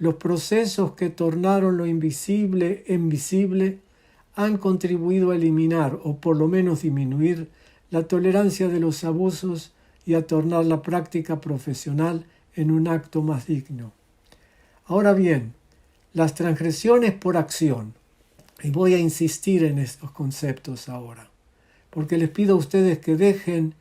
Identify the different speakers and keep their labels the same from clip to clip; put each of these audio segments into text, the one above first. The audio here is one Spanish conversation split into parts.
Speaker 1: los procesos que tornaron lo invisible en visible han contribuido a eliminar o por lo menos disminuir la tolerancia de los abusos y a tornar la práctica profesional en un acto más digno. Ahora bien, las transgresiones por acción, y voy a insistir en estos conceptos ahora, porque les pido a ustedes que dejen,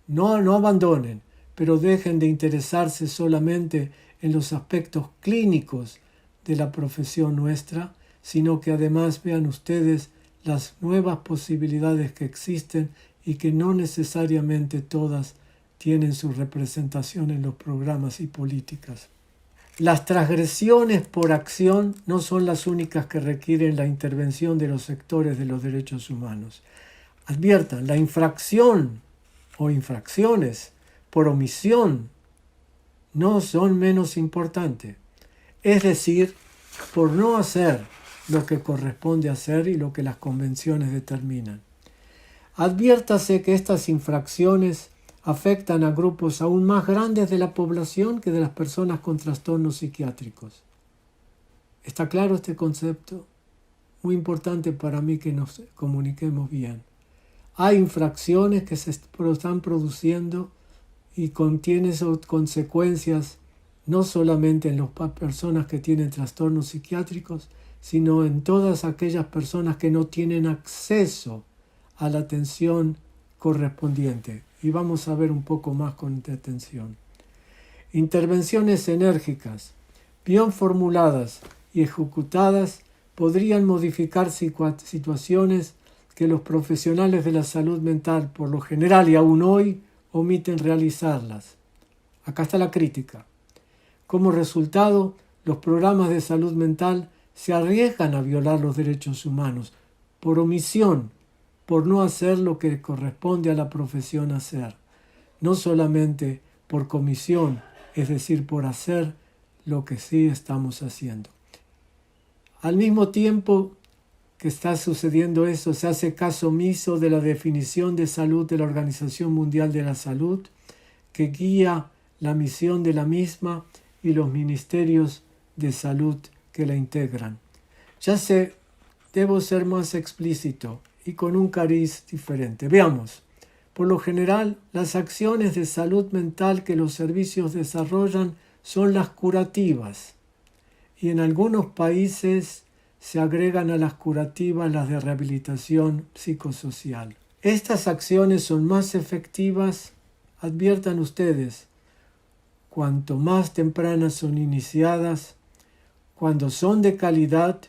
Speaker 1: no abandonen, pero dejen de interesarse solamente en los aspectos clínicos de la profesión nuestra, sino que además vean ustedes las nuevas posibilidades que existen y que no necesariamente todas tienen su representación en los programas y políticas. Las transgresiones por acción no son las únicas que requieren la intervención de los sectores de los derechos humanos. Adviertan, la infracción o infracciones por omisión no son menos importantes. Es decir, por no hacer lo que corresponde hacer y lo que las convenciones determinan. Adviértase que estas infracciones afectan a grupos aún más grandes de la población que de las personas con trastornos psiquiátricos. ¿Está claro este concepto? Muy importante para mí que nos comuniquemos bien. Hay infracciones que se están produciendo y contienen consecuencias no solamente en las personas que tienen trastornos psiquiátricos, sino en todas aquellas personas que no tienen acceso a la atención correspondiente. Y vamos a ver un poco más con atención. Intervenciones enérgicas, bien formuladas y ejecutadas, podrían modificar situaciones que los profesionales de la salud mental, por lo general y aún hoy, omiten realizarlas. Acá está la crítica. Como resultado, los programas de salud mental se arriesgan a violar los derechos humanos por omisión, por no hacer lo que corresponde a la profesión hacer, no solamente por comisión, es decir, por hacer lo que sí estamos haciendo. Al mismo tiempo que está sucediendo eso, se hace caso omiso de la definición de salud de la Organización Mundial de la Salud, que guía la misión de la misma y los ministerios de salud que la integran. Ya sé, debo ser más explícito y con un cariz diferente. Veamos. Por lo general, las acciones de salud mental que los servicios desarrollan son las curativas, y en algunos países se agregan a las curativas las de rehabilitación psicosocial. Estas acciones son más efectivas, adviertan ustedes, cuanto más tempranas son iniciadas, cuando son de calidad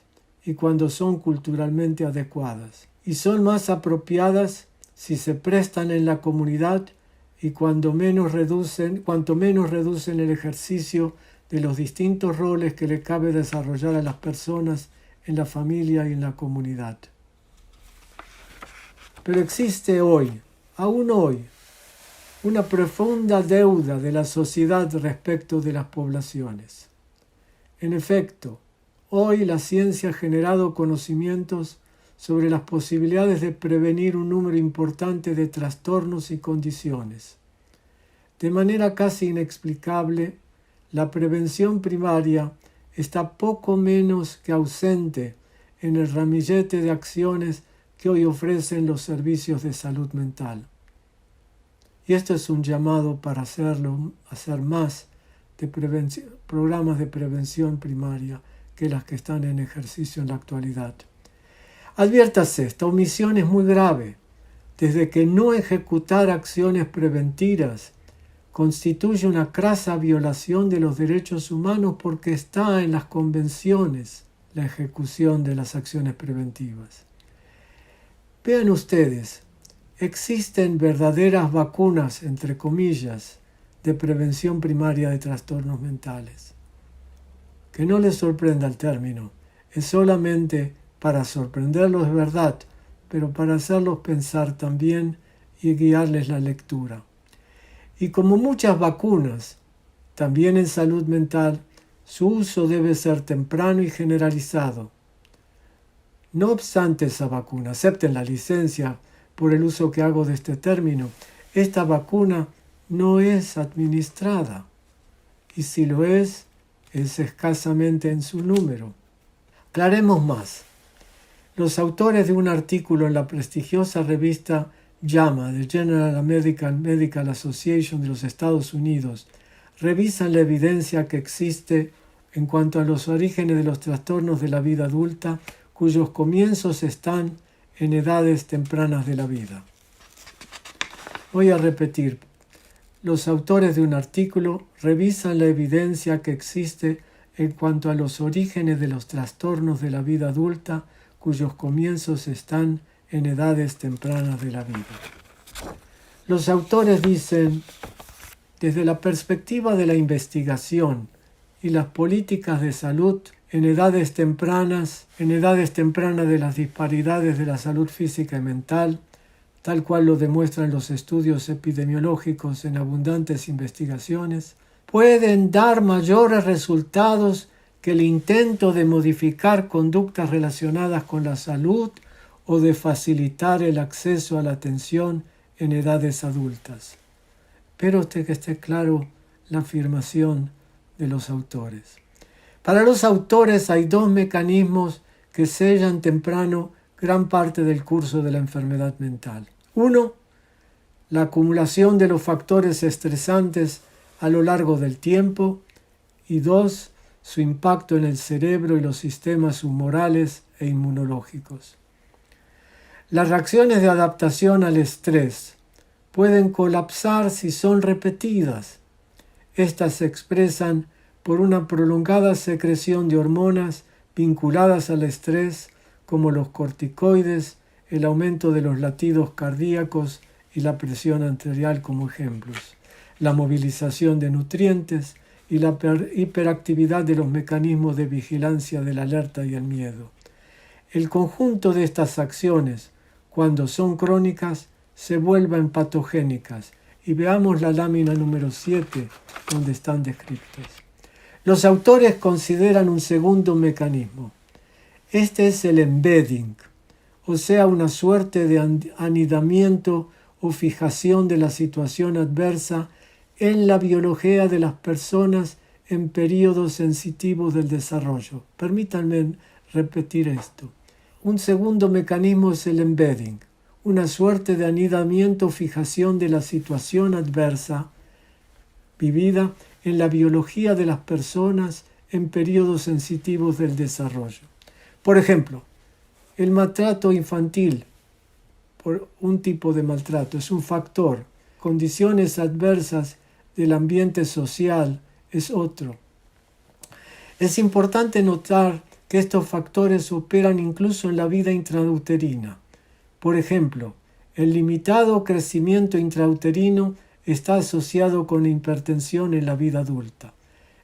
Speaker 1: y cuando son culturalmente adecuadas. Y son más apropiadas si se prestan en la comunidad y cuanto menos reducen el ejercicio de los distintos roles que le cabe desarrollar a las personas en la familia y en la comunidad. Pero existe hoy, aún hoy, una profunda deuda de la sociedad respecto de las poblaciones. En efecto, hoy la ciencia ha generado conocimientos sobre las posibilidades de prevenir un número importante de trastornos y condiciones. De manera casi inexplicable, la prevención primaria está poco menos que ausente en el ramillete de acciones que hoy ofrecen los servicios de salud mental. Y esto es un llamado para hacer más de programas de prevención primaria que las que están en ejercicio en la actualidad. Adviértase, esta omisión es muy grave, desde que no ejecutar acciones preventivas constituye una crasa violación de los derechos humanos porque está en las convenciones la ejecución de las acciones preventivas. Vean ustedes, existen verdaderas vacunas, entre comillas, de prevención primaria de trastornos mentales. Que no les sorprenda el término, es solamente para sorprenderlos de verdad, pero para hacerlos pensar también y guiarles la lectura. Y como muchas vacunas, también en salud mental, su uso debe ser temprano y generalizado. No obstante esa vacuna, acepten la licencia por el uso que hago de este término, esta vacuna no es administrada. Y si lo es, es escasamente en su número. Aclaremos más. Los autores de un artículo en la prestigiosa revista JAMA, de General American Medical Association de los Estados Unidos, revisan la evidencia que existe en cuanto a los orígenes de los trastornos de la vida adulta, cuyos comienzos están en edades tempranas de la vida. Voy a repetir. Los autores de un artículo revisan la evidencia que existe en cuanto a los orígenes de los trastornos de la vida adulta, cuyos comienzos están en edades tempranas de la vida. Los autores dicen, desde la perspectiva de la investigación y las políticas de salud en edades tempranas de las disparidades de la salud física y mental, tal cual lo demuestran los estudios epidemiológicos en abundantes investigaciones, pueden dar mayores resultados que el intento de modificar conductas relacionadas con la salud o de facilitar el acceso a la atención en edades adultas. Espero que esté claro la afirmación de los autores. Para los autores hay dos mecanismos que sellan temprano gran parte del curso de la enfermedad mental. Uno, la acumulación de los factores estresantes a lo largo del tiempo. Y dos, su impacto en el cerebro y los sistemas humorales e inmunológicos. Las reacciones de adaptación al estrés pueden colapsar si son repetidas. Estas se expresan por una prolongada secreción de hormonas vinculadas al estrés, como los corticoides, el aumento de los latidos cardíacos y la presión arterial como ejemplos, la movilización de nutrientes y la hiperactividad de los mecanismos de vigilancia del alerta y el miedo. El conjunto de estas acciones, cuando son crónicas, se vuelven patogénicas. Y veamos la lámina número 7, donde están descritas. Los autores consideran un segundo mecanismo. Este es el embedding, o sea, una suerte de anidamiento o fijación de la situación adversa en la biología de las personas en periodos sensitivos del desarrollo. Permítanme repetir esto. Un segundo mecanismo es el embedding, una suerte de anidamiento o fijación de la situación adversa vivida en la biología de las personas en periodos sensitivos del desarrollo. Por ejemplo, el maltrato infantil, por un tipo de maltrato, es un factor. Condiciones adversas del ambiente social es otro. Es importante notar que estos factores operan incluso en la vida intrauterina. Por ejemplo, el limitado crecimiento intrauterino está asociado con hipertensión en la vida adulta.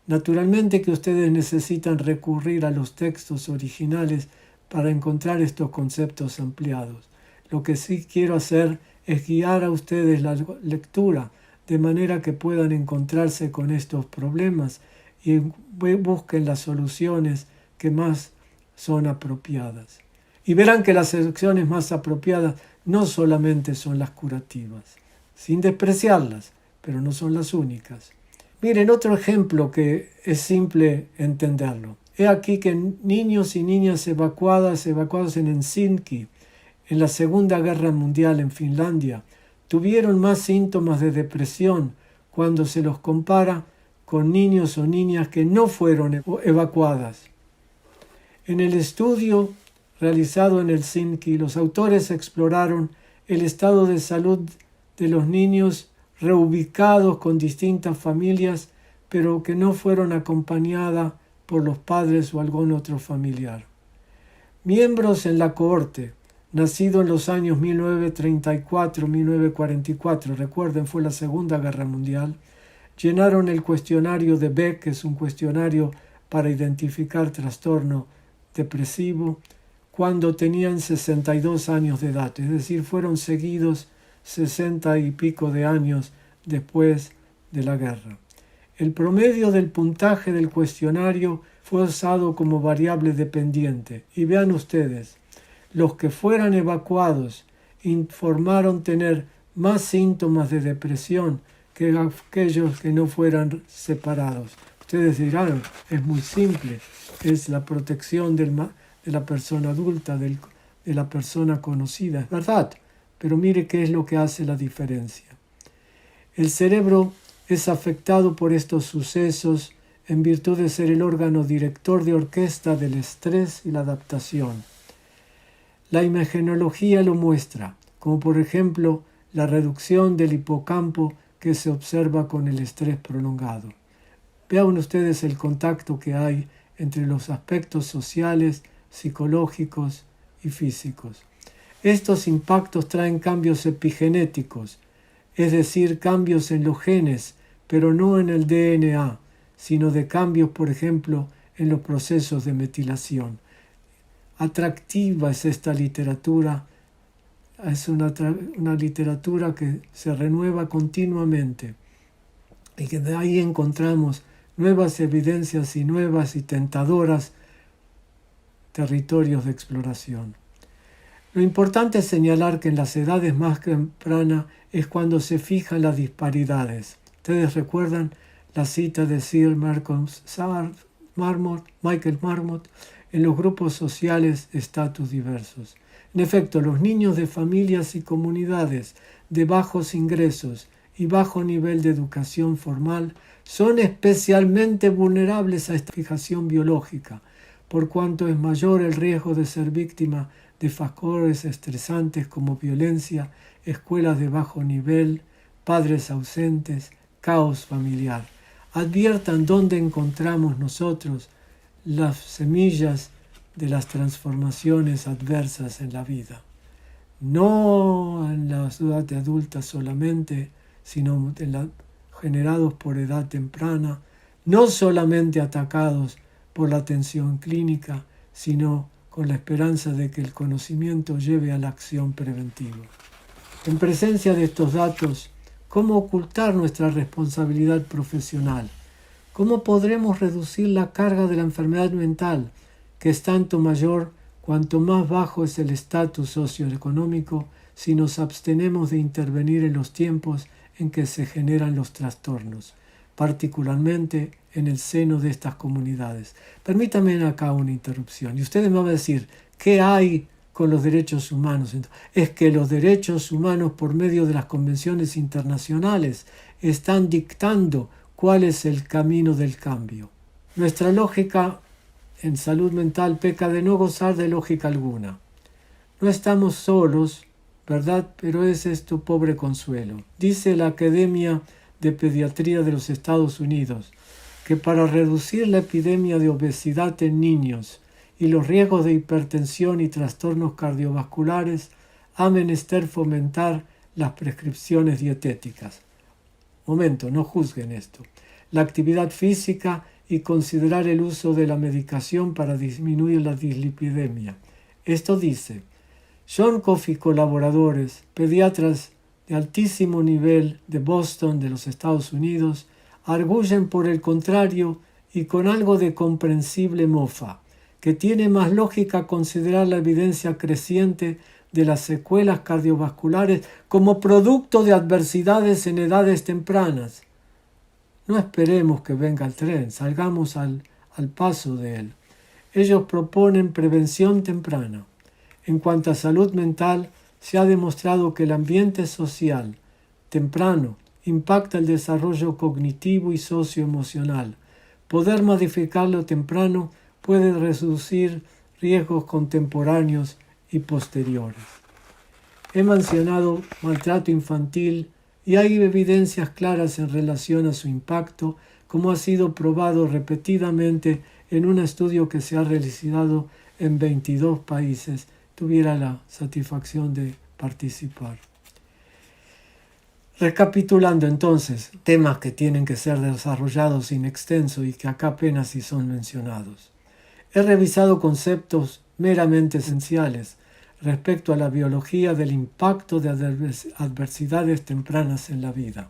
Speaker 1: Naturalmente que ustedes necesitan recurrir a los textos originales para encontrar estos conceptos ampliados. Lo que sí quiero hacer es guiar a ustedes la lectura de manera que puedan encontrarse con estos problemas y busquen las soluciones que más son apropiadas. Y verán que las soluciones más apropiadas no solamente son las curativas, sin despreciarlas, pero no son las únicas. Miren, otro ejemplo que es simple entenderlo. He aquí que niños y niñas evacuados en Helsinki en la Segunda Guerra Mundial en Finlandia tuvieron más síntomas de depresión cuando se los compara con niños o niñas que no fueron evacuadas. En el estudio realizado en Helsinki, los autores exploraron el estado de salud de los niños reubicados con distintas familias, pero que no fueron acompañadas por los padres o algún otro familiar. Miembros en la cohorte, nacido en los años 1934-1944, recuerden, fue la Segunda Guerra Mundial, llenaron el cuestionario de Beck, que es un cuestionario para identificar trastorno depresivo, cuando tenían 62 años de edad, es decir, fueron seguidos 60 y pico de años después de la guerra. El promedio del puntaje del cuestionario fue usado como variable dependiente. Y vean ustedes, los que fueran evacuados informaron tener más síntomas de depresión que aquellos que no fueran separados. Ustedes dirán, es muy simple, es la protección de la persona adulta, de la persona conocida, es verdad, pero mire qué es lo que hace la diferencia. El cerebro es afectado por estos sucesos en virtud de ser el órgano director de orquesta del estrés y la adaptación. La imagenología lo muestra, como por ejemplo la reducción del hipocampo que se observa con el estrés prolongado. Vean ustedes el contacto que hay entre los aspectos sociales, psicológicos y físicos. Estos impactos traen cambios epigenéticos, es decir, cambios en los genes, pero no en el DNA, sino de cambios, por ejemplo, en los procesos de metilación. Atractiva es esta literatura, es una literatura que se renueva continuamente y que de ahí encontramos nuevas evidencias y nuevas y tentadoras territorios de exploración. Lo importante es señalar que en las edades más tempranas es cuando se fijan las disparidades. Ustedes recuerdan la cita de Sir Michael Marmot en los grupos sociales estatus diversos. En efecto, los niños de familias y comunidades de bajos ingresos y bajo nivel de educación formal son especialmente vulnerables a esta fijación biológica, por cuanto es mayor el riesgo de ser víctima de factores estresantes como violencia, escuelas de bajo nivel, padres ausentes, caos familiar. Adviertan dónde encontramos nosotros las semillas de las transformaciones adversas en la vida. No en la edad adulta solamente, sino generados por edad temprana, no solamente atacados por la atención clínica, sino con la esperanza de que el conocimiento lleve a la acción preventiva. En presencia de estos datos, ¿cómo ocultar nuestra responsabilidad profesional? ¿Cómo podremos reducir la carga de la enfermedad mental, que es tanto mayor cuanto más bajo es el estatus socioeconómico, si nos abstenemos de intervenir en los tiempos en que se generan los trastornos, particularmente en el seno de estas comunidades? Permítanme acá una interrupción. Y ustedes me van a decir, ¿qué hay con los derechos humanos? Es que los derechos humanos, por medio de las convenciones internacionales, están dictando cuál es el camino del cambio. Nuestra lógica en salud mental peca de no gozar de lógica alguna. No estamos solos, ¿verdad? Pero es esto pobre consuelo. Dice la Academia de Pediatría de los Estados Unidos que para reducir la epidemia de obesidad en niños y los riesgos de hipertensión y trastornos cardiovasculares ha menester fomentar las prescripciones dietéticas. Momento, no juzguen esto. La actividad física y considerar el uso de la medicación para disminuir la dislipidemia. Esto dice, John Coffey, colaboradores, pediatras de altísimo nivel de Boston, de los Estados Unidos, arguyen por el contrario y con algo de comprensible mofa, que tiene más lógica considerar la evidencia creciente de las secuelas cardiovasculares como producto de adversidades en edades tempranas. No esperemos que venga el tren, salgamos al paso de él. Ellos proponen prevención temprana. En cuanto a salud mental, se ha demostrado que el ambiente social temprano impacta el desarrollo cognitivo y socioemocional. Poder modificarlo temprano puede reducir riesgos contemporáneos y posteriores. He mencionado maltrato infantil y hay evidencias claras en relación a su impacto, como ha sido probado repetidamente en un estudio que se ha realizado en 22 países. Tuviera la satisfacción de participar. Recapitulando entonces, temas que tienen que ser desarrollados in extenso y que acá apenas sí son mencionados. He revisado conceptos meramente esenciales respecto a la biología del impacto de adversidades tempranas en la vida.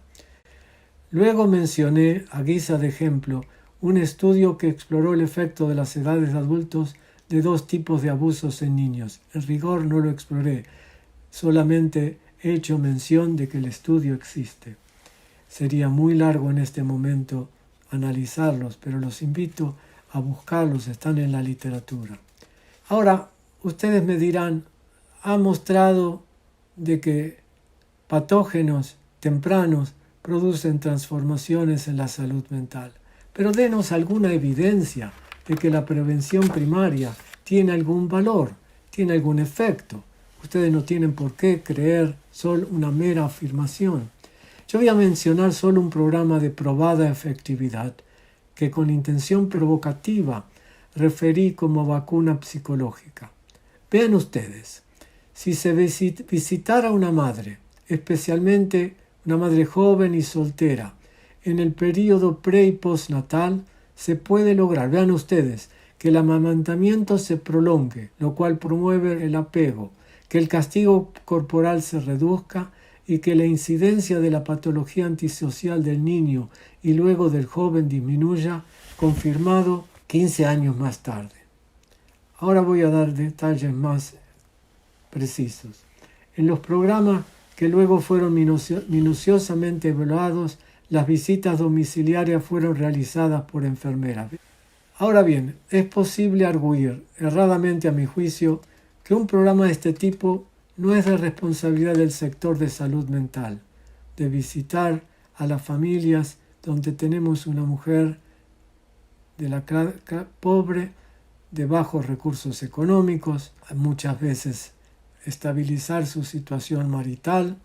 Speaker 1: Luego mencioné, a guisa de ejemplo, un estudio que exploró el efecto de las edades de adultos de dos tipos de abusos en niños. En rigor no lo exploré, solamente he hecho mención de que el estudio existe. Sería muy largo en este momento analizarlos, pero los invito a buscarlos, están en la literatura. Ahora, ustedes me dirán, ha mostrado de que patógenos tempranos producen transformaciones en la salud mental. Pero denos alguna evidencia de que la prevención primaria tiene algún valor, tiene algún efecto. Ustedes no tienen por qué creer solo una mera afirmación. Yo voy a mencionar solo un programa de probada efectividad que con intención provocativa referí como vacuna psicológica. Vean ustedes, si se visitara una madre, especialmente una madre joven y soltera, en el periodo pre y postnatal, se puede lograr, vean ustedes, que el amamantamiento se prolongue, lo cual promueve el apego, que el castigo corporal se reduzca y que la incidencia de la patología antisocial del niño y luego del joven disminuya, confirmado 15 años más tarde. Ahora voy a dar detalles más precisos. En los programas que luego fueron minuciosamente evaluados, las visitas domiciliarias fueron realizadas por enfermeras. Ahora bien, es posible arguir, erradamente a mi juicio, que un programa de este tipo no es de responsabilidad del sector de salud mental, de visitar a las familias donde tenemos una mujer de la pobre, de bajos recursos económicos, muchas veces estabilizar su situación marital.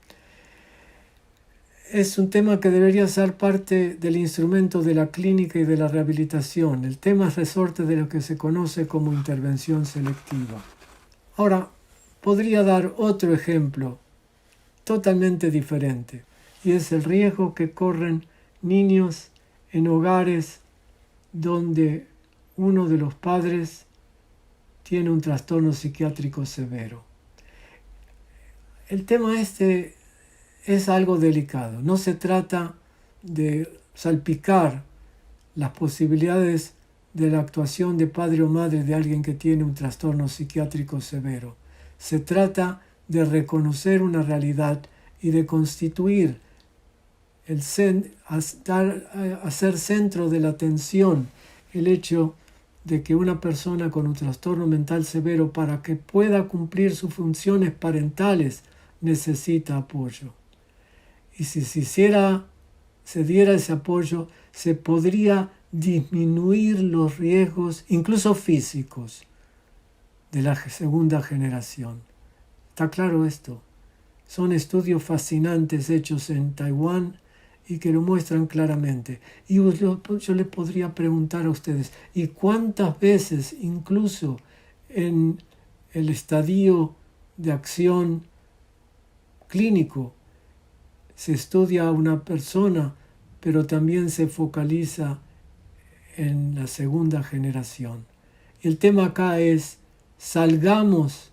Speaker 1: Es un tema que debería ser parte del instrumento de la clínica y de la rehabilitación. El tema es resorte de lo que se conoce como intervención selectiva. Ahora, podría dar otro ejemplo totalmente diferente, y es el riesgo que corren niños en hogares donde uno de los padres tiene un trastorno psiquiátrico severo. El tema este es algo delicado. No se trata de salpicar las posibilidades de la actuación de padre o madre de alguien que tiene un trastorno psiquiátrico severo. Se trata de reconocer una realidad y de constituir hacer centro de la atención el hecho de que una persona con un trastorno mental severo, para que pueda cumplir sus funciones parentales, necesita apoyo. Y si se diera ese apoyo, se podría disminuir los riesgos, incluso físicos, de la segunda generación. ¿Está claro esto? Son estudios fascinantes hechos en Taiwán y que lo muestran claramente. Y yo les podría preguntar a ustedes, ¿y cuántas veces, incluso en el estadio de acción clínico, se estudia a una persona, pero también se focaliza en la segunda generación? Y el tema acá es, salgamos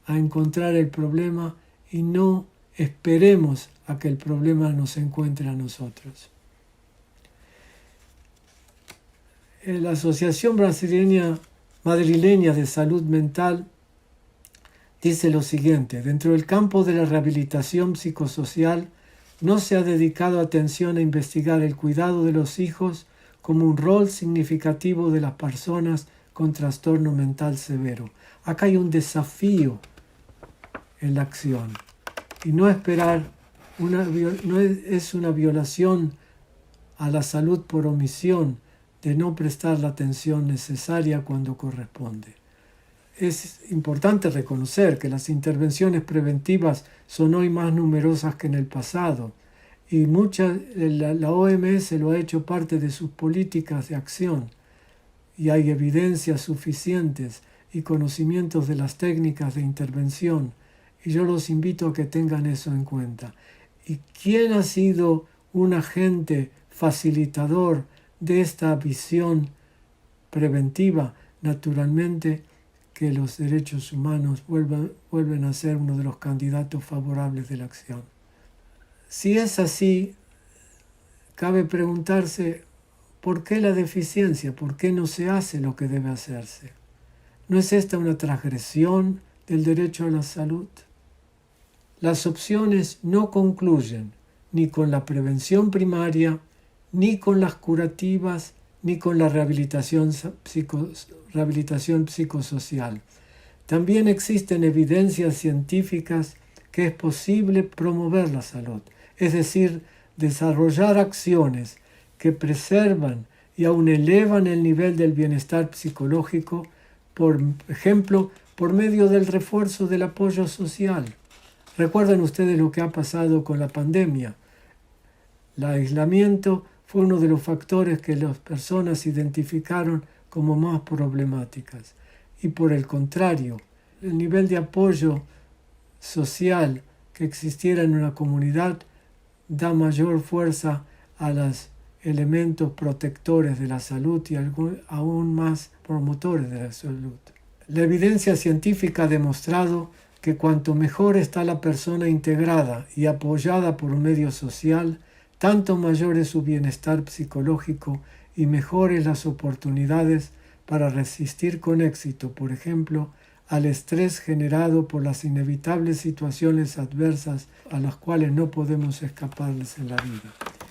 Speaker 1: a encontrar el problema y no esperemos a que el problema nos encuentre a nosotros. La Asociación Madrileña de Salud Mental dice lo siguiente: dentro del campo de la rehabilitación psicosocial no se ha dedicado atención a investigar el cuidado de los hijos como un rol significativo de las personas con trastorno mental severo. Acá hay un desafío en la acción y no esperar, no es una violación a la salud por omisión de no prestar la atención necesaria cuando corresponde. Es importante reconocer que las intervenciones preventivas son hoy más numerosas que en el pasado y la OMS lo ha hecho parte de sus políticas de acción y hay evidencias suficientes y conocimientos de las técnicas de intervención y yo los invito a que tengan eso en cuenta. ¿Y quién ha sido un agente facilitador de esta visión preventiva? Naturalmente, que los derechos humanos vuelven a ser uno de los candidatos favorables de la acción. Si es así, cabe preguntarse, ¿por qué la deficiencia? ¿Por qué no se hace lo que debe hacerse? ¿No es esta una transgresión del derecho a la salud? Las opciones no concluyen ni con la prevención primaria ni con las curativas, ni con la rehabilitación psicosocial. También existen evidencias científicas que es posible promover la salud, es decir, desarrollar acciones que preservan y aún elevan el nivel del bienestar psicológico, por ejemplo, por medio del refuerzo del apoyo social. Recuerden ustedes lo que ha pasado con la pandemia. El aislamiento fue uno de los factores que las personas identificaron como más problemáticas. Y por el contrario, el nivel de apoyo social que existiera en una comunidad da mayor fuerza a los elementos protectores de la salud y aún más promotores de la salud. La evidencia científica ha demostrado que cuanto mejor está la persona integrada y apoyada por un medio social, tanto mayor es su bienestar psicológico y mejores las oportunidades para resistir con éxito, por ejemplo, al estrés generado por las inevitables situaciones adversas a las cuales no podemos escaparles en la vida.